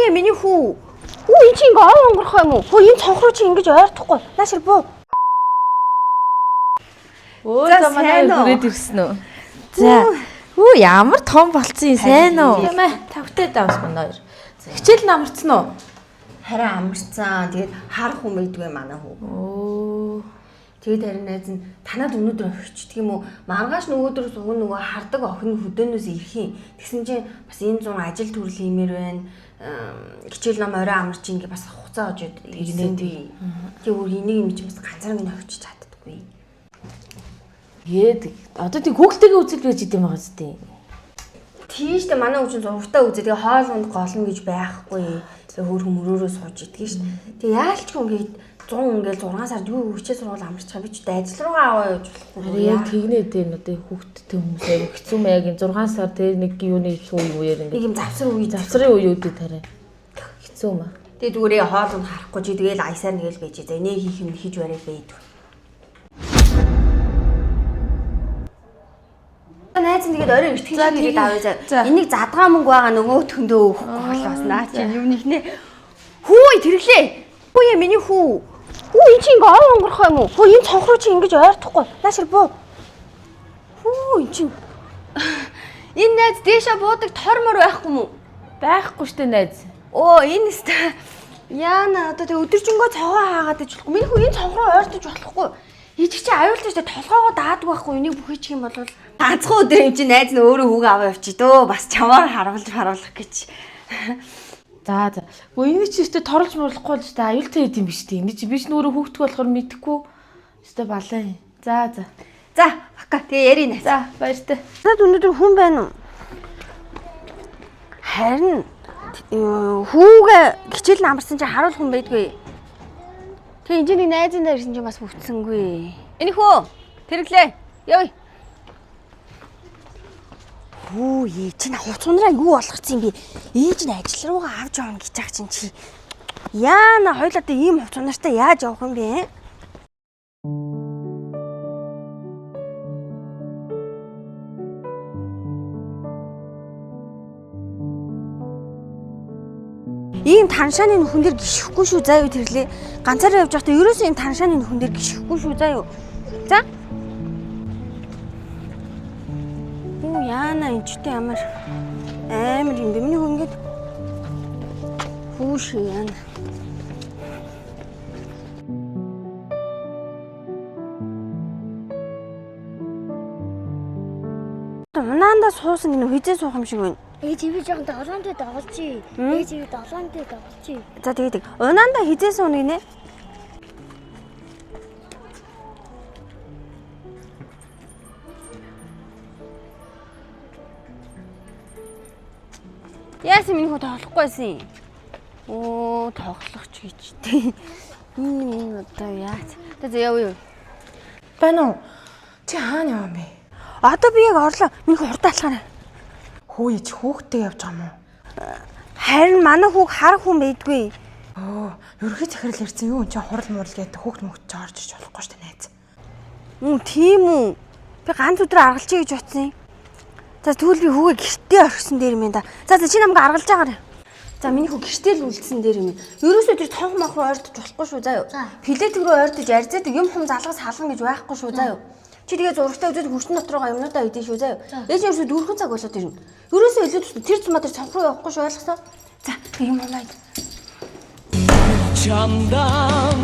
Хөөе миний хүү. Хүү эн чинь ингээ ой онгорхоо юм уу? Хөө энэ цонхроо чи ингэж ойртохгүй. Наашир буу. Өө за манай хүрээд ирсэн үү? За. Өө ямар том болцсон юм сайн уу? Тийм ээ. Тавтай давс манай хоёр. Хичээл намарцсан уу? Харин амарцсан. Тэгээд харах хүн байдгүй манай хүү. Оо. Тэгээд харин найз нь танад өнөөдөр очдөг юм уу? Маргааш нөгөөдөр нөгөө хардаг охин хөдөөнөөс ирэх юм. Тэгсэн чинь бас энэ зун ажил төрөл хиймээр байна. Хичээл ном орой амарч ингээ бас хугацаа очоод ирсэн би. Тэг өөр энийг юм чи бас ганцаараа минь очиж чаддаггүй. Гээд одоо тийм хүүхдтэйгээ үзэл байж идэм байгаа зү. Тийштэй манай хүчин зургтаа үзээ. Тэгээ хоол унд голно гэж байхгүй. Тэгээ хөрхөн мөрөөрөө сууж идэх ш. Тэгээ яалч хүн ингээд 100 ингээл 6 сард юу хичээл сургууль амарчгаа би ч ажил руугаа аваа явж болохгүй. Яг тэгнэ дээ одоо хүүхдтэй хүмүүс аяг хэцүү маяг 6 сар тэр нэг юуны их үеэр ингээд юм завсрын үеүүдээ тарай. Хэцүү маа. Тэгээ зүгээр хоол унд харахгүй чи тэгээл аясаар нэгэл байж за нэг хийх юм хийж барай байд. Найз нэгээд орой эртгэл хийгээд авъя заа. Энийг задгаа мөнгө байгаа нөгөөтгөндөө өгөхгүй болоос наа чи юмных нэ. Хүү тэрэглээ. Хүү миний хүү. Хүү эн чинь ингээ ой онгорхоо юм уу? Хөө энэ цонхроо чи ингэж ойртохгүй. Наашир буу. Хүү эн чинь. Энэ найз дээшээ буудаг тормор байхгүй юм уу? Байхгүй штэ найз. Оо энэ өстө. Яана одоо тэг өдөржингөө цогоо хаагаад иж болохгүй. Миний хүү энэ цонхроо ойртож болохгүй. Ичиг чи аюултай штэ толгоогоо даадаг байхгүй. Энийг бүхийчих юм бол ганцхан өдөр юм чи найз нь өөрөө хүүгээ аваа явчих дөө. Бас чамаар харуулах гэж. За. Гөө энэ чи өстө торлж морлохгүй л өстө аюултай юм биш үү? Энэ чи биш нөөрэ хүүхдг болохоор мэдхгүй. Өстө балаа юм. За. За, бака тэгээ ярина. За, баяртай. Надад өнөөдөр хүн байна уу? Харин хүүгээ хичээл намарсан чи харуул хүн байдгүй. Тэгээ энэ нэг найзын дээр ирсэн чи бас бүтсэнгүй. Энэ хөө тэрэглээ. Явъя. Хүү ээж нь хуцунараа юу болгоцсон юм бэ? Ээж нь ажил руугаа авч явна гэж байгаа чинь чи. Яана хоёулаа тэ ийм хуцунартай яаж явах юм бэ? Ийм таншааны хүн дээр гიშхгүй шүү заа юу тэрлээ. Ганцаараа явж байхдаа ерөөсөө ийм таншааны хүн дээр гიშхгүй шүү заа юу. За. Яана энэчтэй амар юм бэ? Миний хүн ингэж хүүш яана. Унаанда суусан гэнэ хизээ суух юм шиг байна. Ээж би жоохон долоонд доголжий. Ээж би долоонд доголжий. За тэгээд унаанда хизээ сууна гинэ. Яасан миний хөө тоглохгүйсэн. Оо тоглохч гэж тий. Энэ одоо яац. Тэгээ явъя. Байна уу? Чи хаана яваа бэ? Одоо би яг орлоо. Миний хөө хурдан алхаарай. Хөө ич хүүхдтэй явж байгаа юм уу? Харин манай хүүг харах хүн байдгүй. Оо, ерөнхий захирал ярьсан юу энэ чи хурал мурал гэдэг хүүхд мөхд ч орж иж болохгүй шүү дээ найз. Тийм үү. Би ганц өдөр аргалчаа гэж утсан юм. За тэгвэл би хүүгээ гэртээ орхисон дээр юм да. За чи намайг аргалж байгаарай. За миний хүү гэртээ л үлдсэн дээр юм. Ерөөсөө тэр тонх мах руу ойртож болохгүй шүү заа юу. Плетик рүү ойртож арзаадаг юм хүм залгас халгана гэж байхгүй шүү заа юу. Чи тэгээ зурагтай үзээд хүртэн дотроо юмнуудаа идэх шүү заа юу. Ээж ерөөсөө дүүрхэн цаг болоод ирнэ. Ерөөсөө илүү тэр цумаа тэр цонх руу явахгүй шүү ойлгосоо. За тэг юм болоо. Чамдан